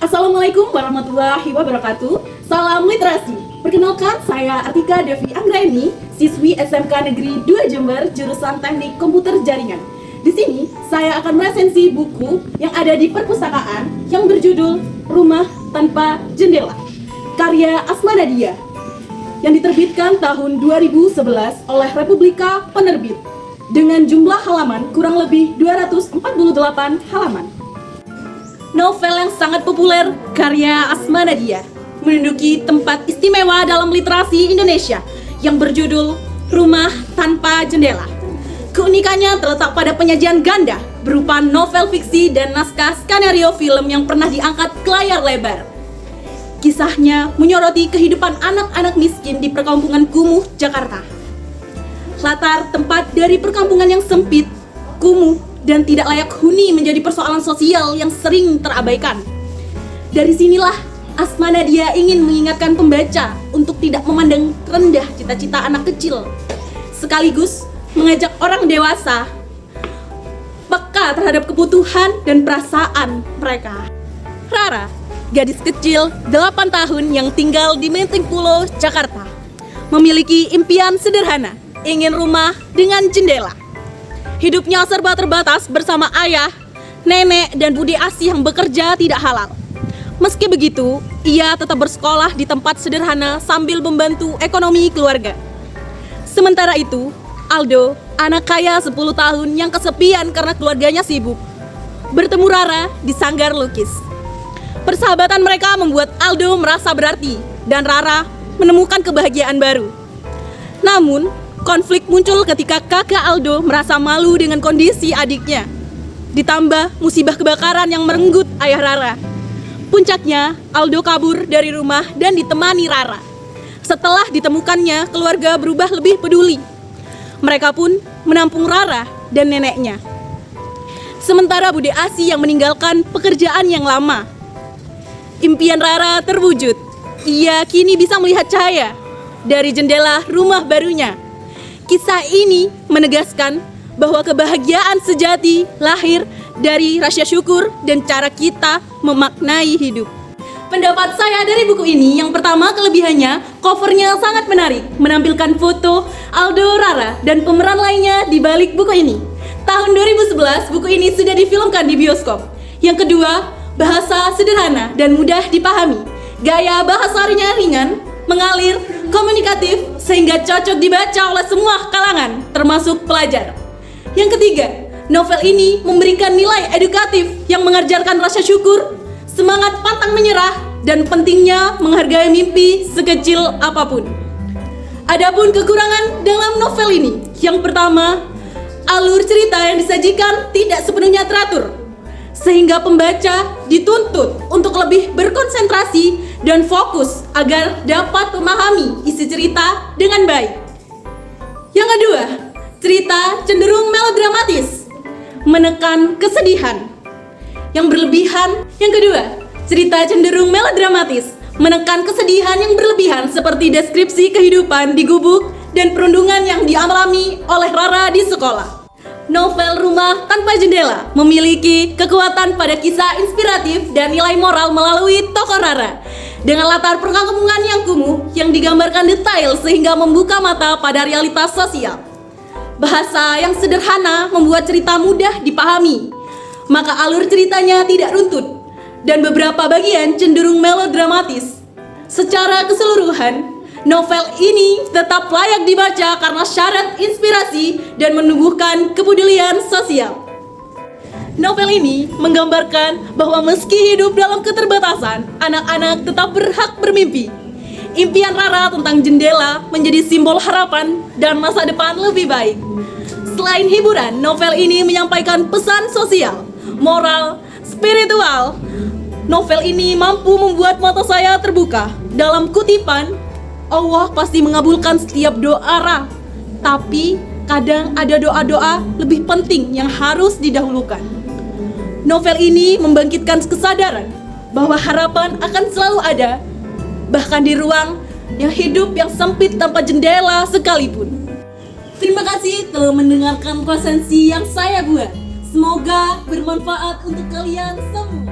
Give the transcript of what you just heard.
Assalamualaikum warahmatullahi wabarakatuh. Salam literasi. Perkenalkan, saya Artika Devi Anggraini, siswi SMK Negeri 2 Jember, jurusan Teknik Komputer Jaringan. Di sini, saya akan meresensi buku yang ada di perpustakaan yang berjudul Rumah Tanpa Jendela, karya Asma Nadia, yang diterbitkan tahun 2011 oleh Republika Penerbit, dengan jumlah halaman kurang lebih 248 halaman. Novel yang sangat populer karya Asma Nadia menduduki tempat istimewa dalam literasi Indonesia yang berjudul Rumah Tanpa Jendela. Keunikannya terletak pada penyajian ganda berupa novel fiksi dan naskah skenario film yang pernah diangkat ke layar lebar. Kisahnya menyoroti kehidupan anak-anak miskin di perkampungan kumuh Jakarta. Latar tempat dari perkampungan yang sempit, kumuh, dan tidak layak huni menjadi persoalan sosial yang sering terabaikan. Dari sinilah Asma Nadia ingin mengingatkan pembaca untuk tidak memandang rendah cita-cita anak kecil, sekaligus mengajak orang dewasa peka terhadap kebutuhan dan perasaan mereka. Rara, gadis kecil 8 tahun yang tinggal di Menteng Pulo, Jakarta, memiliki impian sederhana, ingin rumah dengan jendela. Hidupnya serba terbatas bersama ayah, nenek, dan budi asih yang bekerja tidak halal. Meski begitu, ia tetap bersekolah di tempat sederhana sambil membantu ekonomi keluarga. Sementara itu, Aldo, anak kaya 10 tahun yang kesepian karena keluarganya sibuk, bertemu Rara di sanggar lukis. Persahabatan mereka membuat Aldo merasa berarti dan Rara menemukan kebahagiaan baru. Namun, konflik muncul ketika kakak Aldo merasa malu dengan kondisi adiknya. Ditambah musibah kebakaran yang merenggut ayah Rara. Puncaknya, Aldo kabur dari rumah dan ditemani Rara. Setelah ditemukannya, keluarga berubah lebih peduli. Mereka pun menampung Rara dan neneknya. Sementara Bude Asih yang meninggalkan pekerjaan yang lama. Impian Rara terwujud. Ia kini bisa melihat cahaya dari jendela rumah barunya. Kisah ini menegaskan bahwa kebahagiaan sejati lahir dari rasa syukur dan cara kita memaknai hidup. Pendapat saya dari buku ini, yang pertama, kelebihannya, covernya sangat menarik, menampilkan foto Aldo, Rara, dan pemeran lainnya di balik buku ini. Tahun 2011, buku ini sudah difilmkan di bioskop. Yang kedua, bahasa sederhana dan mudah dipahami. Gaya bahasanya ringan, mengalir, komunikatif, sehingga cocok dibaca oleh semua kalangan, termasuk pelajar. Yang ketiga, novel ini memberikan nilai edukatif yang mengajarkan rasa syukur, semangat pantang menyerah, dan pentingnya menghargai mimpi sekecil apapun. Adapun kekurangan dalam novel ini, yang pertama, alur cerita yang disajikan tidak sepenuhnya teratur, sehingga pembaca dituntut untuk lebih berkonsentrasi dan fokus agar dapat memahami isi cerita dengan baik. Yang kedua, cerita cenderung melodramatis, menekan kesedihan yang berlebihan. Yang kedua, cerita cenderung melodramatis, menekan kesedihan yang berlebihan seperti deskripsi kehidupan di gubuk dan perundungan yang dialami oleh Rara di sekolah. Novel Rumah Tanpa Jendela memiliki kekuatan pada kisah inspiratif dan nilai moral melalui tokoh Rara. Dengan latar perkampungan yang kumuh yang digambarkan detail sehingga membuka mata pada realitas sosial. Bahasa yang sederhana membuat cerita mudah dipahami, maka alur ceritanya tidak runtut dan beberapa bagian cenderung melodramatis. Secara keseluruhan, novel ini tetap layak dibaca karena syarat inspirasi dan menumbuhkan kepedulian sosial. Novel ini menggambarkan bahwa meski hidup dalam keterbatasan, anak-anak tetap berhak bermimpi. Impian Rara tentang jendela menjadi simbol harapan dan masa depan lebih baik. Selain hiburan, novel ini menyampaikan pesan sosial, moral, spiritual. Novel ini mampu membuat mata saya terbuka. Dalam kutipan, Allah pasti mengabulkan setiap doa Rara, tapi kadang ada doa-doa lebih penting yang harus didahulukan. Novel ini membangkitkan kesadaran bahwa harapan akan selalu ada, bahkan di ruang yang hidup yang sempit tanpa jendela sekalipun. Terima kasih telah mendengarkan resensi yang saya buat. Semoga bermanfaat untuk kalian semua.